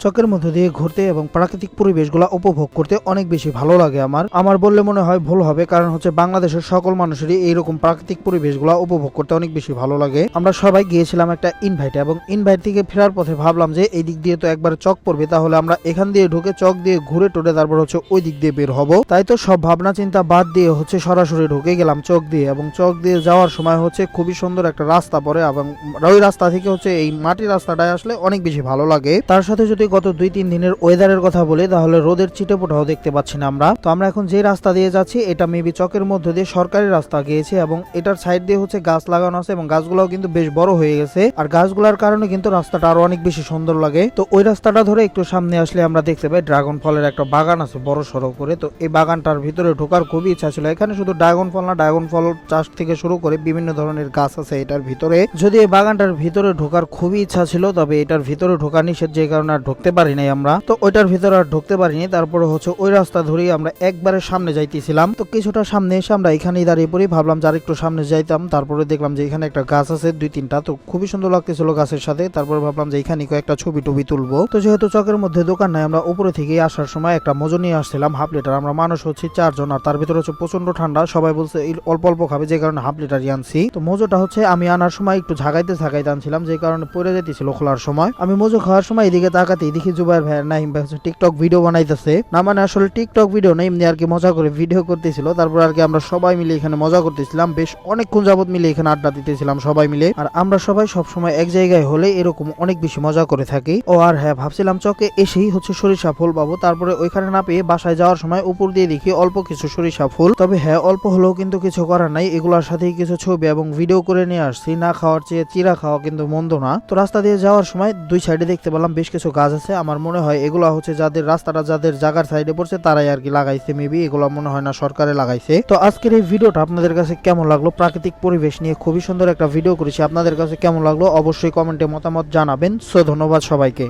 চকের মধ্য দিয়ে ঘুরতে এবং প্রাকৃতিক পরিবেশগুলো উপভোগ করতে অনেক বেশি ভালো লাগে আমার বললে মনে হয় ভুল হবে, কারণ হচ্ছে বাংলাদেশের সকল মানুষেরই এইরকম প্রাকৃতিক পরিবেশগুলো উপভোগ করতে অনেক বেশি ভালো লাগে। আমরা সবাই গিয়েছিলাম একটা ইনভাইটে, এবং ইনভাইট থেকে ফেরার পথে ভাবলাম যে এই দিক দিয়ে তো একবার চক পড়বে, তাহলে আমরা এখান দিয়ে ঢুকে চক দিয়ে ঘুরে টোরে তারপর হচ্ছে ওই দিক দিয়ে বের হব। তাই তো সব ভাবনা চিন্তা বাদ দিয়ে হচ্ছে সরাসরি ঢুকে গেলাম চক দিয়ে, এবং চক দিয়ে যাওয়ার সময় হচ্ছে খুবই সুন্দর একটা রাস্তা পড়ে, এবং ওই রাস্তা থেকে হচ্ছে এই মাটির রাস্তাটায় আসলে অনেক বেশি ভালো লাগে। তার সাথে যদি গত 2-3 দিনের ওয়েদারের কথা বলি, তাহলে রোদের চিটেপোটাও দেখতে পাচ্ছি না আমরা। তো আমরা এখন যে রাস্তা দিয়ে যাচ্ছি এটা মেবি চকের মধ্যে দিয়ে সরকারি রাস্তা গিয়েছে, এবং এটার সাইড দিয়ে হচ্ছে গাছ লাগানো আছে, এবং গাছগুলোও কিন্তু বেশ বড় হয়ে গেছে, আর গাছগুলোর কারণে কিন্তু রাস্তাটা আরো অনেক বেশি সুন্দর লাগে। তো ওই রাস্তাটা ধরে একটু সামনে আসলে আমরা দেখতে পাই ড্রাগন ফলের একটা বাগান আছে বড় সড়ো করে। তো এই বাগানটার ভিতরে ঢোকার খুবই ইচ্ছা ছিল। এখানে শুধু ড্রাগন ফল না, ড্রাগন ফল চাষ থেকে শুরু করে বিভিন্ন ধরনের গাছ আছে এটার ভিতরে। যদি এই বাগানটার ভিতরে ঢোকার খুবই ইচ্ছা ছিল, তবে এটার ভিতরে ঢোকা নিষেধ, যে কারণে আর ঢুকতে পারি নাই আমরা। তো ওইটার ভিতরে আর ঢুকতে পারিনি। তারপরে হচ্ছে ওই রাস্তা ধরেই আমরা একবারে সামনে যাইতেছিলাম। তো কিছুটা সামনে এসে আমরা এখানেই দাঁড়িয়ে পড়ি, ভাবলাম যার একটু সামনে যাইতাম। তারপরে দেখলাম যে এখানে একটা গাছ আছে 2-3টা, তো খুবই সুন্দর লাগতেছিল গাছের সাথে। তারপর ভাবলাম যে এখানে কয়েকটা ছবি টবি তুলবো। তো যেহেতু চকের মধ্যে দোকান নাই, আমরা উপরে থেকে আসার সময় একটা মজো নিয়ে আসছিলাম হাফ লিটার। আমরা মানুষ হচ্ছে 4 জন, আর তার ভিতরে হচ্ছে প্রচন্ড ঠান্ডা, সবাই বলছে অল্প অল্প খাবে, যে কারণে হাফ লিটারই আনছি। তো মজোটা হচ্ছে আমি আনার সময় একটু ঝাঁকাইতে আনছিলাম, যে কারণে পড়ে যেতেছিল খোলার সময়। আমি মজো খাওয়ার সময় এদিকে তাকাতেই দেখি জুবাইর ভাই নাহিম ভাই হচ্ছে টিকটক ভিডিও বানাইতেছে। না মানে আসলে টিকটক ভিডিও না, এমনি আর কি মজা করে ভিডিও করতেছিল। তারপর আর কি আমরা সবাই মিলে এখানে মজা করতেছিলাম, বেশ অনেকক্ষণ যাবত মিলে এখানে আড্ডা দিতেছিলাম সবাই মিলে। আর আমরা সবাই সবসময় এক জায়গায় হলে এরকম অনেক বেশি মজা করে থাকি। ও আর হ্যাঁ, ভাবছিলাম চকে এসেই হচ্ছে সরিষা ফুল পাবো, তারপরে ওইখানে না পেয়ে বাসায় যাওয়ার সময় উপর দিয়ে দেখি অল্প কিছু সরিষা ফুল। তবে হ্যাঁ, অল্প হলেও কিন্তু কিছু করার নাই, এগুলোর সাথেই কিছু ছবি এবং ভিডিও করে নিয়ে আসছি। না খাওয়ার চেয়ে চিরা খাওয়া কিন্তু মন্দ না। তো রাস্তা দিয়ে যাওয়ার সময় দুই সাইডে দেখতে পেলাম বেশ কিছু গাছ আছে। আমার মনে হয় এগুলো হচ্ছে যাদের রাস্তাটা যাদের জায়গার সাইডে পড়ছে তারাই আর কি লাগাইছে, মেবি এগুলো মনে হয় না সরকারে লাগাইছে। তো আজকের এই ভিডিওটা আপনাদের কাছে কেমন লাগলো? প্রাকৃতিক পরিবেশ নিয়ে খুবই সুন্দর একটা ভিডিও করেছি, আপনাদের কাছে কেমন লাগলো অবশ্যই কমেন্টে মতামত জানাবেন। সো ধন্যবাদ সবাইকে।